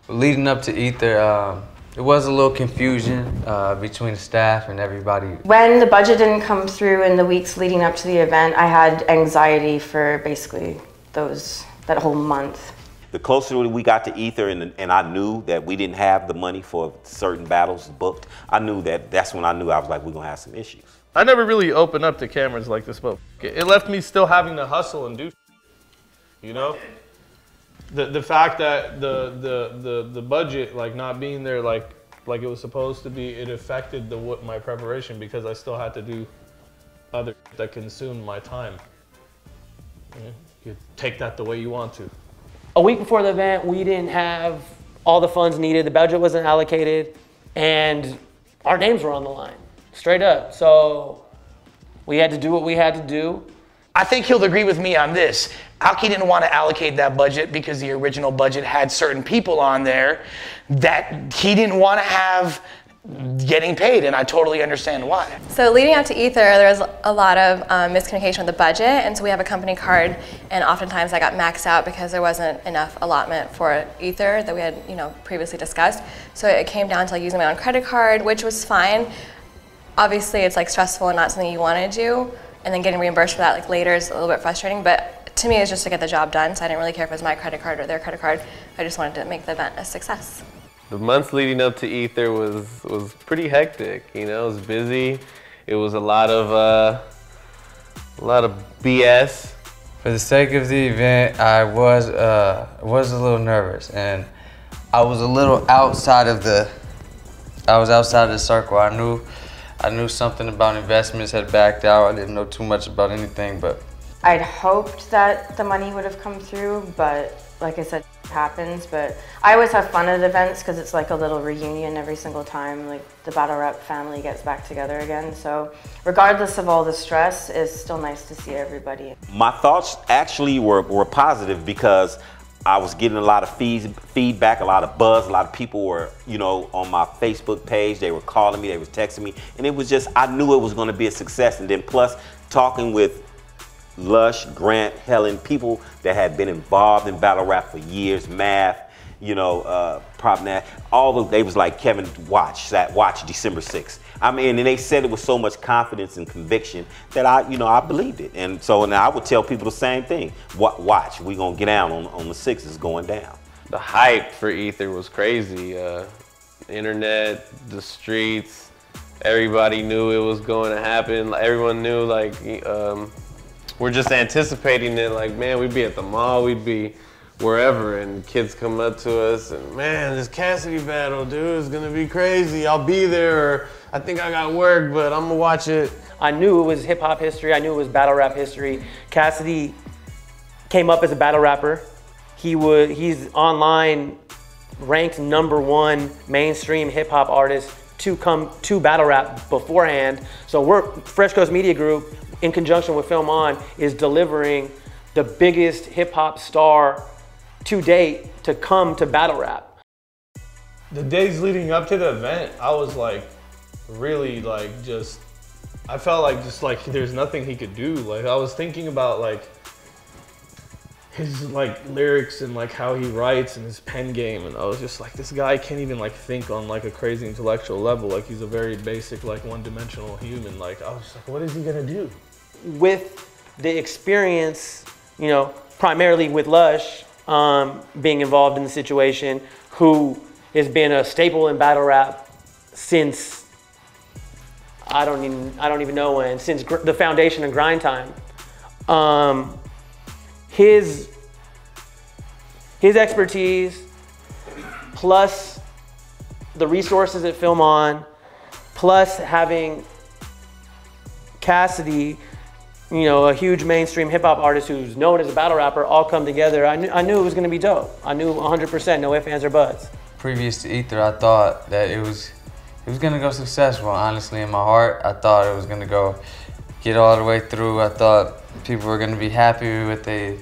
Leading up to Ether, it was a little confusion between the staff and everybody. When the budget didn't come through in the weeks leading up to the event, I had anxiety for basically that whole month. The closer we got to Ether and I knew that we didn't have the money for certain battles booked, I knew that's when I knew I was like, we're gonna have some issues. I never really opened up to cameras like this, but it left me still having to hustle and do, you know? The fact that the budget like not being there like it was supposed to be, it affected my preparation because I still had to do other that consumed my time. You take that the way you want to. A week before the event, we didn't have all the funds needed. The budget wasn't allocated, and our names were on the line, straight up. So we had to do what we had to do. I think he'll agree with me on this. Alki didn't want to allocate that budget because the original budget had certain people on there that he didn't want to have getting paid, and I totally understand why. So leading up to Ether, there was a lot of miscommunication with the budget, and so we have a company card, and oftentimes I got maxed out because there wasn't enough allotment for Ether that we had, previously discussed. So it came down to like using my own credit card, which was fine. Obviously, it's like stressful and not something you want to do, and then getting reimbursed for that like later is a little bit frustrating. But to me, it's just to get the job done. So I didn't really care if it was my credit card or their credit card. I just wanted to make the event a success. The months leading up to Ether was pretty hectic. It was busy. It was a lot of BS. For the sake of the event, I was a little nervous, and I was a little outside of the circle. I knew something about investments had backed out. I didn't know too much about anything, but I'd hoped that the money would have come through, but like I said, it happens. But I always have fun at events because it's like a little reunion every single time, like the battle rap family gets back together again. So regardless of all the stress, it's still nice to see everybody. My thoughts actually were positive because I was getting a lot of feedback, a lot of buzz. A lot of people were, on my Facebook page. They were calling me, they were texting me, and it was just, I knew it was going to be a success. And then plus talking with Lush, Grant, Helen, people that had been involved in battle rap for years, Math, Prop Nat, they was like, Kevin, watch December 6th. I mean, and they said it with so much confidence and conviction that I believed it. And so now I would tell people the same thing. Watch, we gonna get down on the 6th, it's going down. The hype for Ether was crazy. Internet, the streets, everybody knew it was going to happen. Everyone knew, we're just anticipating it, like, man, we'd be at the mall, we'd be wherever, and kids come up to us and, man, this Cassidy battle, dude, is gonna be crazy. I'll be there, or I think I got work, but I'm gonna watch it. I knew it was hip hop history, I knew it was battle rap history. Cassidy came up as a battle rapper. He's online ranked #1 mainstream hip hop artist to come to battle rap beforehand. So Fresh Coast Media Group, in conjunction with FilmOn, is delivering the biggest hip hop star to date to come to battle rap. The days leading up to the event, I was like, really I felt like there's nothing he could do. Like I was thinking about his lyrics and how he writes and his pen game, and I was just like, this guy can't even think on a crazy intellectual level. Like he's a very basic one-dimensional human. I was just like, what is he gonna do? With the experience, primarily with Lush being involved in the situation, who has been a staple in battle rap since I don't even know when, since the foundation of grind time. His expertise, plus the resources at FilmOn, plus having Cassidy, a huge mainstream hip hop artist who's known as a battle rapper, all come together. I knew it was gonna be dope. I knew 100%, no ifs, ands, or buts. Previous to Ether, I thought that it was gonna go successful. Honestly, in my heart, I thought it was gonna get all the way through. I thought people were gonna be happy with what they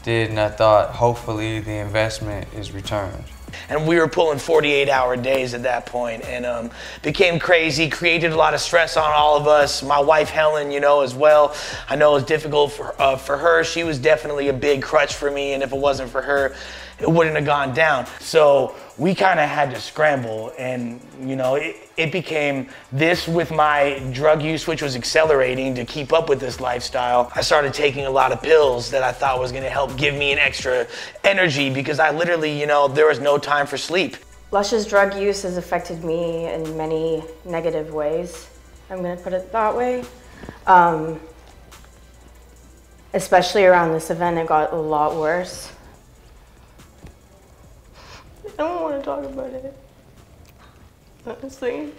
did, and I thought hopefully the investment is returned. And we were pulling 48-hour days at that point, and became crazy, created a lot of stress on all of us. My wife, Helen, as well. I know it was difficult for her. She was definitely a big crutch for me, and if it wasn't for her, it wouldn't have gone down. So we kind of had to scramble, and you know, it became this with my drug use, which was accelerating to keep up with this lifestyle. I started taking a lot of pills that I thought was gonna help give me an extra energy, because I literally, you know, there was no time for sleep. Lush's drug use has affected me in many negative ways. I'm gonna put it that way. Especially around this event, it got a lot worse. I don't want to talk about it, honestly.